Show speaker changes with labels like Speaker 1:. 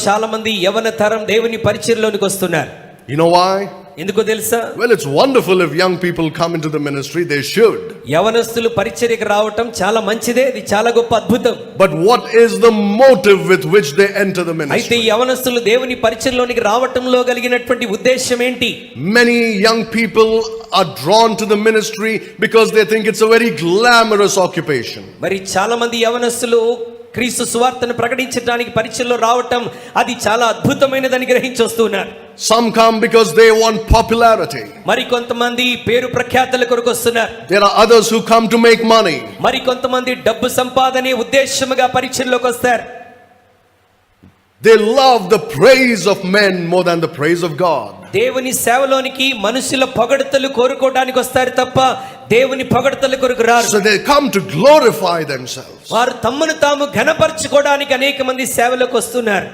Speaker 1: చాలా మంది యవన తరం దేవుని పరిచర్యలోనికి వస్తున్నారు.
Speaker 2: You know why?
Speaker 1: ఎందుకో తెలుసా?
Speaker 2: Well, it's wonderful if young people come into the ministry. They should.
Speaker 1: యవనస్తులు పరిచర్యకు రావటం చాలా మంచిదే, ఇది చాలా గొప్ప అద్భుతం.
Speaker 2: But what is the motive with which they enter the
Speaker 1: అయితే
Speaker 2: ministry?
Speaker 1: యవనస్తులు దేవుని పరిచర్యలోనికి రావటంలో కలిగినటువంటి ఉద్దేశం ఏంటి?
Speaker 2: Many young people are drawn to the ministry because they think it's a very glamorous occupation.
Speaker 1: మరి చాలా మంది యవనస్తులు క్రీస్తు సువార్తను ప్రకటించడానికి పరిచర్యలో రావటం అది చాలా అద్భుతమైనదని గ్రహించి వస్తున్నారు.
Speaker 2: Some come because they want popularity.
Speaker 1: మరి కొంతమంది పేరు ప్రఖ్యాతల కొరకు వస్తున్నారు.
Speaker 2: There are others who come to make money.
Speaker 1: మరి కొంతమంది డబ్బు సంపాదనే ఉద్దేశముగా పరిచర్యలోకి వస్తారు.
Speaker 2: They love the praise of men more than the praise of God.
Speaker 1: దేవుని సేవలోనికి మనుషుల పొగడతలు కోరుకోవడానికి వస్తారు తప్ప దేవుని పొగడతల కొరకు రారు.
Speaker 2: So they come to glorify themselves.
Speaker 1: వారు తమను తాము ఘనపరచుకోవడానికి అనేక మంది సేవలోకి వస్తున్నారు.